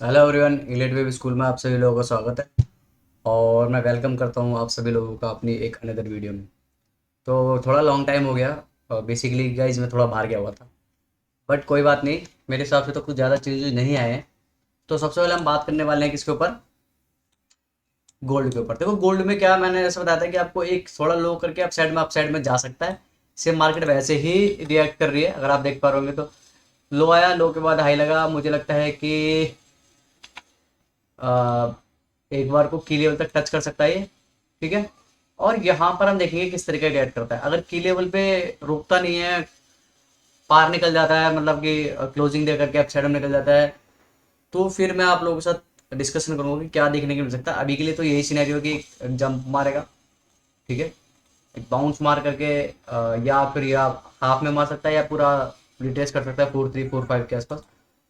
Hello everyone, English web school में आप सभी लोगों का स्वागत है। और मैं वेलकम करता हूँ आप सभी लोगों का अपनी एक अनदर वीडियो में। तो थोड़ा लॉन्ग टाइम हो गया। बेसिकली गाइज मैं थोड़ा बाहर गया हुआ था, बट कोई बात नहीं। मेरे हिसाब से तो कुछ ज़्यादा चेंजेस नहीं आए हैं। तो सबसे पहले हम बात करने वाले हैं किसके ऊपर? गोल्ड के ऊपर। देखो गोल्ड में क्या, मैंने ऐसा बताया था कि आपको एक थोड़ा लो करके अप साइड में जा सकता है। सेम मार्केट वैसे ही रिएक्ट कर रही है, अगर आप देख पा रहे होंगे तो। लो आया, लो के बाद हाई लगा, मुझे लगता है कि अ, एक बार को की लेवल तक टच कर सकता है ये। ठीक है। और यहाँ पर हम देखेंगे किस तरीके का रिएक्ट करता है। अगर की लेवल पे रुकता नहीं है, पार निकल जाता है, मतलब कि क्लोजिंग दे करके अप साइड में निकल जाता है, तो फिर मैं आप लोगों के साथ डिस्कशन करूंगा कि क्या देखने को मिल सकता है। अभी के लिए तो यही सिनेरियो कि जंप मारेगा। ठीक है। एक बाउंस मार करके या फिर या हाफ में मार सकता है या पूरा रिट्रेस कर सकता है 4-3-4-5 के आसपास।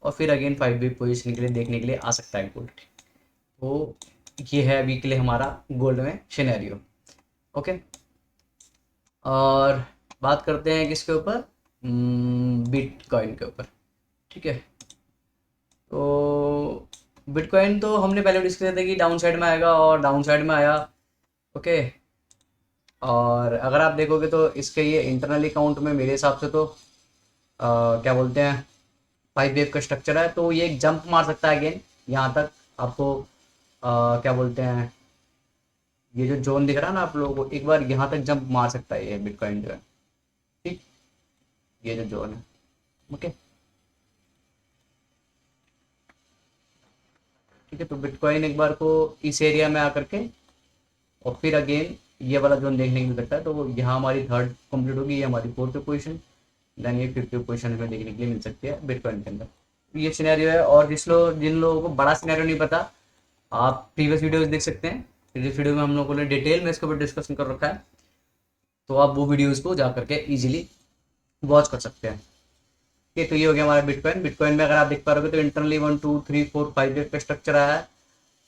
और फिर अगेन 5 बी पोजिशन के लिए देखने के लिए आ सकता है गोल्ड। तो ये है अभी के लिए हमारा गोल्ड में सिनेरियो। ओके। और बात करते हैं किसके ऊपर? बिटकॉइन के ऊपर। ठीक है। तो बिटकॉइन तो हमने पहले डिस्कस किया था कि डाउन साइड में आएगा और डाउन साइड में आया। ओके। और अगर आप देखोगे तो इसके ये इंटरनली काउंट में मेरे हिसाब से तो क्या बोलते हैं, 5 वेव का स्ट्रक्चर है, तो ये एक जंप मार सकता है अगेन यहाँ तक। आपको क्या बोलते हैं, ये जो जोन दिख रहा है ना आप लोगों को, एक बार यहाँ तक जंप मार सकता है ये बिटकॉइन जो है। ठीक। ये जो जोन है। ओके। ठीक है। तो बिटकॉइन एक बार को इस एरिया में आकर के और फिर अगेन ये वाला जोन देखने को मिल सकता है। तो यहाँ हमारी थर्ड कंप्लीट होगी, ये हमारी फोर्थ पोजीशन। देन ये फिफ्थ पोजीशन हमें देखने के लिए मिल सकती है बिटकॉइन के अंदर। तो ये सिनेरियो है। और जिन लोगों को बड़ा सिनेरियो नहीं पता, आप प्रीवियस वीडियोस देख सकते हैं। प्रीवियस वीडियो में हम लोगों ने डिटेल में इसके ऊपर डिस्कशन कर रखा है, तो आप वो वीडियोस को जा करके इजीली वॉच कर सकते हैं। ठीक है। तो ये हो गया हमारा बिटकॉइन। बिटकॉइन में अगर आप देख पा रहे हो तो इंटरनली 1 2 3 4 5 का स्ट्रक्चर आया है।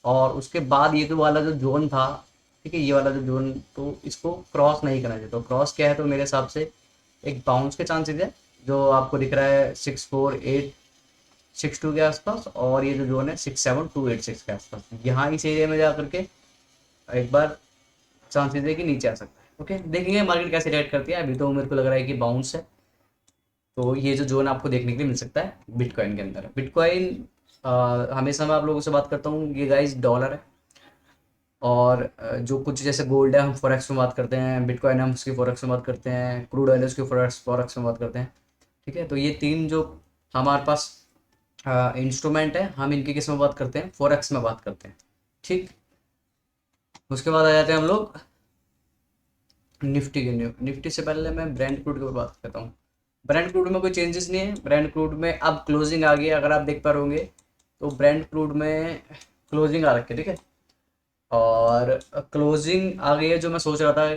और उसके बाद ये जो वाला जो जोन था, ठीक है, ये वाला जो जोन, तो इसको क्रॉस नहीं करना चाहिए। तो क्रॉस क्या है, तो मेरे हिसाब से एक बाउंस के चांसेस है, जो आपको दिख रहा है 64862 के आसपास। और ये जो जोन है 67286 के आसपास, यहाँ इस एरिया में जा करके एक बार चांसेस है कि नीचे आ सकता है। ओके, देखेंगे मार्केट कैसे रिएक्ट करती है। अभी तो मेरे को लग रहा है कि बाउंस है। तो ये जो जोन आपको देखने के लिए मिल सकता है बिटकॉइन के अंदर। बिटकॉइन हमेशा मैं आप लोगों से बात करता हूँ, ये गाइस डॉलर है। और जो कुछ जैसे गोल्ड है हम फॉरेक्स में बात करते हैं, बिटकॉइन हम उसकी फॉरेक्स में बात करते हैं, क्रूड ऑयल उसकी फॉरेक्स फॉरेक्स में बात करते हैं। ठीक है। तो ये तीन जो हमारे पास इंस्ट्रूमेंट है, हम इनकी किस में बात करते हैं? फॉरेक्स में बात करते हैं। ठीक। उसके बाद आ जाते हैं हम लोग निफ्टी के। निफ्टी से पहले मैं ब्रांड क्रूड की बात करता हूँ। ब्रांड क्रूड में कोई चेंजेस नहीं है। ब्रांड क्रूड में अब क्लोजिंग आ गई है, अगर आप देख पा रहे होंगे तो ब्रांड क्रूड में क्लोजिंग आ रखी है। ठीक है। और क्लोजिंग आ गई है, जो मैं सोच रहा था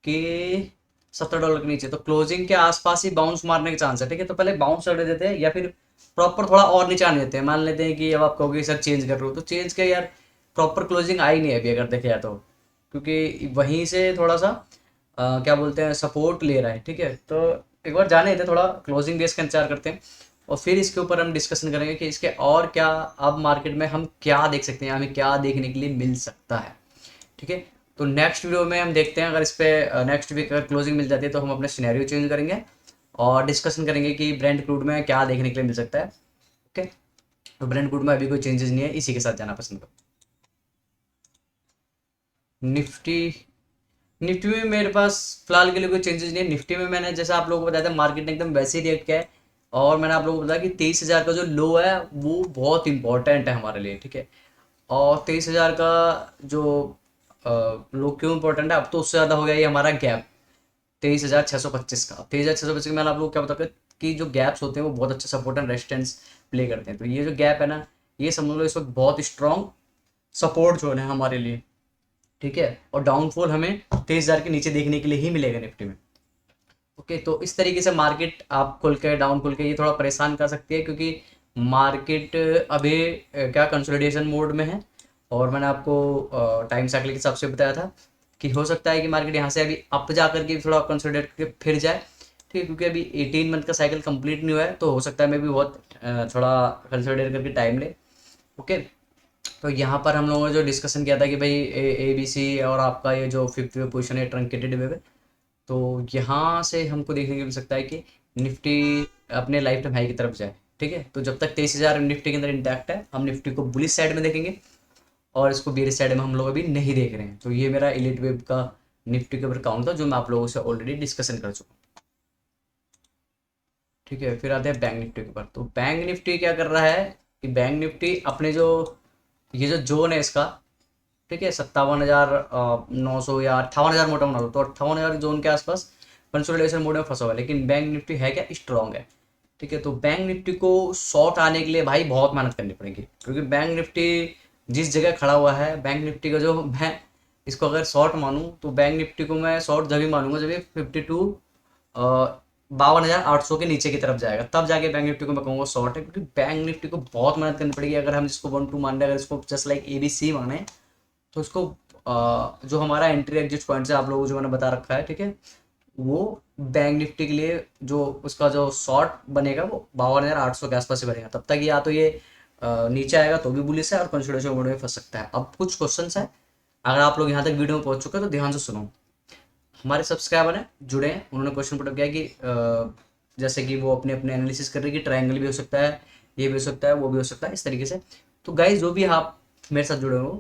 कि $70 के नीचे, तो क्लोजिंग के आसपास ही बाउंस मारने के चांस है। ठीक है। तो पहले बाउंस करने देते हैं या फिर प्रॉपर थोड़ा और नीचे आने देते हैं। मान लेते हैं कि अब आप कहोगे सर चेंज कर रहे हो, तो चेंज क्या यार, प्रॉपर क्लोजिंग आई नहीं है अभी अगर देखे जाए तो। क्योंकि वहीं से थोड़ा सा क्या बोलते हैं, सपोर्ट ले रहा है। ठीक है। तो एक बार जाने देते, थोड़ा क्लोजिंग बेस का इंतजार करते हैं। और फिर इसके ऊपर हम डिस्कशन करेंगे कि इसके और क्या अब मार्केट में हम क्या देख सकते हैं, हमें क्या देखने के लिए मिल सकता है। ठीक है। तो नेक्स्ट वीडियो में हम देखते हैं, अगर इस पे नेक्स्ट वीक अगर क्लोजिंग मिल जाती है तो हम अपने सिनेरियो चेंज करेंगे और डिस्कशन करेंगे कि ब्रांड क्रूड में क्या देखने के लिए मिल सकता है। ओके। तो ब्रांड क्रूड में अभी कोई चेंजेस नहीं है, इसी के साथ जाना पसंद करो। निफ्टी, निफ्टी में मेरे पास फिलहाल के लिए कोई चेंजेस नहीं है। निफ्टी में मैंने जैसा आप लोगों को बताया था, मार्केट ने एकदम वैसे ही रिएक्ट किया है। और मैंने आप लोगों को बताया कि 23,000 का जो लो है वो बहुत इंपॉर्टेंट है हमारे लिए। ठीक है। और 23,000 का जो लो क्यों इंपॉर्टेंट है, अब तो उससे ज़्यादा हो गया ये हमारा गैप 23,625 का। 23,625 में आप लोग क्या बताते हैं कि जो गैप्स होते हैं वो बहुत अच्छा सपोर्ट एंड रेजिस्टेंस प्ले करते हैं। तो ये जो गैप है ना, ये समझ लो इस वक्त बहुत स्ट्रॉन्ग सपोर्ट जोन है हमारे लिए। ठीक है। और डाउनफॉल हमें 23,000 के नीचे देखने के लिए ही मिलेगा निफ्टी में। ओके। तो इस तरीके से मार्केट आप खुल के डाउन खुल के ये थोड़ा परेशान कर सकती है, क्योंकि मार्केट अभी क्या कंसोलिडेशन मोड में है। और मैंने आपको टाइम साइकिल के हिसाब से बताया था कि हो सकता है कि मार्केट यहाँ से अभी अप जा करके थोड़ा कंसोलिडेट करके फिर जाए। ठीक है। क्योंकि अभी 18 मंथ का साइकिल कंप्लीट नहीं हुआ है, तो हो सकता है मैं भी बहुत थोड़ा कंसोलिडेट करके टाइम ले। ओके। तो यहाँ पर हम लोगों ने जो डिस्कशन किया था कि भाई ए बी सी और आपका ये जो फिफ्थ पोजीशन है ट्रंकेटेड वे पे, तो यहाँ से हमको देखने को मिल सकता है कि निफ्टी अपने लाइफ टाइम हाई की तरफ जाए। ठीक है, तो जब तक 23,000 निफ्टी के अंदर इंटैक्ट है, हम निफ्टी को बुलिश साइड में देखेंगे, और इसको बेरिश साइड में हम लोग अभी नहीं देख रहे हैं। तो ये मेरा इलीट वेब का निफ्टी के ऊपर काउंट था, जो मैं आप लोगों से ऑलरेडी डिस्कशन कर चुका हूँ। ठीक है, फिर आते हैं बैंक निफ्टी के ऊपर। तो बैंक निफ्टी क्या कर रहा है कि बैंक निफ्टी अपने जो ये जो जोन है इसका, ठीक है, 57,900 या 58,000 मोटा बना लो, तो 58,000 जोन के आसपास कंसोलिडेशन मोड में फंसा हुआ है। लेकिन बैंक निफ्टी है क्या, स्ट्रांग है। ठीक है, तो बैंक निफ्टी को शॉर्ट आने के लिए भाई बहुत मेहनत करनी पड़ेगी, क्योंकि बैंक निफ्टी जिस जगह खड़ा हुआ है, बैंक निफ्टी का जो मैं इसको अगर शॉर्ट मानूं, तो बैंक निफ्टी को मैं शॉर्ट जब भी मानूंगा जब ये 52 52,800 के नीचे की तरफ जाएगा, तब जाके बैंक निफ्टी को मैं कहूँगा शॉर्ट है। क्योंकि बैंक निफ्टी को बहुत मेहनत करनी पड़ेगी। अगर हम इसको 1 2 मान रहे, अगर इसको just like A B C माने, तो उसको जो हमारा एंट्री एग्जिट पॉइंट है आप लोगों को जो मैंने बता रखा है, ठीक है, वो बैंक निफ्टी के लिए जो उसका जो शॉर्ट बनेगा वो 52,800 के आसपास ही बनेगा। तब तक या तो ये नीचे आएगा तो भी बुलिश है, और कंसोलिडेशन मोड में फंस सकता है। अब कुछ क्वेश्चंस है, अगर आप लोग यहाँ तक वीडियो में पहुंच चुके हैं तो ध्यान से सुनो। हमारे सब्सक्राइबर हैं, जुड़े हैं, उन्होंने क्वेश्चन पुट किया कि जैसे कि वो अपने अपने एनालिसिस कर रहे हैं कि ट्रायंगल भी हो सकता है, ये भी हो सकता है, वो भी हो सकता है, इस तरीके से। तो गाइज जो भी आप मेरे साथ जुड़े हो,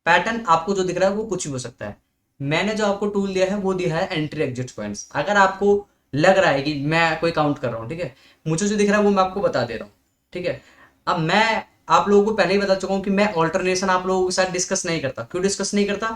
पैटर्न आपको जो दिख रहा है वो कुछ भी हो सकता है। मैंने जो आपको टूल दिया है वो दिया है एंट्री एग्जिट पॉइंट्स। अगर आपको लग रहा है कि मैं कोई काउंट कर रहा हूँ, ठीक है, मुझे जो दिख रहा है वो मैं आपको बता दे रहा हूँ। ठीक है, अब मैं आप लोगों को पहले ही बता चुका हूँ कि मैं ऑल्टरनेशन आप लोगों के साथ डिस्कस नहीं करता। क्यों डिस्कस नहीं करता?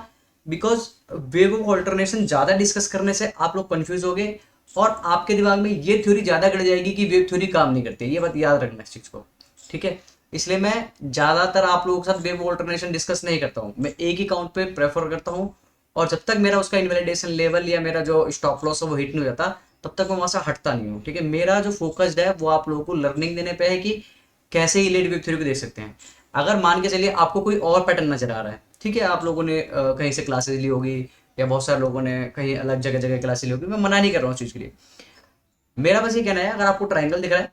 बिकॉज वेव ऑफ ऑल्टरनेशन ज्यादा डिस्कस करने से आप लोग कंफ्यूज हो गए, और आपके दिमाग में ये थ्योरी ज्यादा गड़ जाएगी कि वेव थ्योरी काम नहीं करती। ये बात याद रखना इस चीज को, ठीक है। इसलिए मैं ज्यादातर आप लोगों के साथ वेव ऑल्टरनेशन डिस्कस नहीं करता हूँ। मैं एक ही काउंट पे प्रेफर करता हूँ, और जब तक मेरा उसका इनवैलिडेशन लेवल या मेरा जो स्टॉप लॉस है वो हिट नहीं हो जाता, तब तक मैं वहां से हटता नहीं हूँ। ठीक है, मेरा जो फोकस्ड है वो आप लोगों को लर्निंग देने पे है कि कैसे इलीट वेव थ्योरी को देख सकते हैं। अगर मान के चलिए आपको कोई और पैटर्न नजर आ रहा है, ठीक है, आप लोगों ने कहीं से क्लासेस ली होगी, या बहुत सारे लोगों ने कहीं अलग जगह जगह क्लासेस ली होगी, मैं मना नहीं कर रहा हूँ उस चीज़ के लिए। मेरा बस ये कहना है, अगर आपको ट्राइंगल दिख रहा है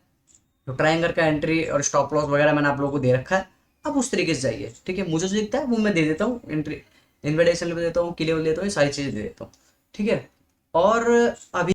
तो ट्राइंगल का एंट्री और स्टॉप लॉस वगैरह मैंने आप लोगों को दे रखा है, आप उस तरीके से जाइए। ठीक है, मुझे जो दिखता है वो मैं दे देता हूँ, एंट्री इन्विटेशन लेवल देता हूँ, की लेवल देता हूँ, ये सारी चीज़ें दे देता हूँ। ठीक है, और अभी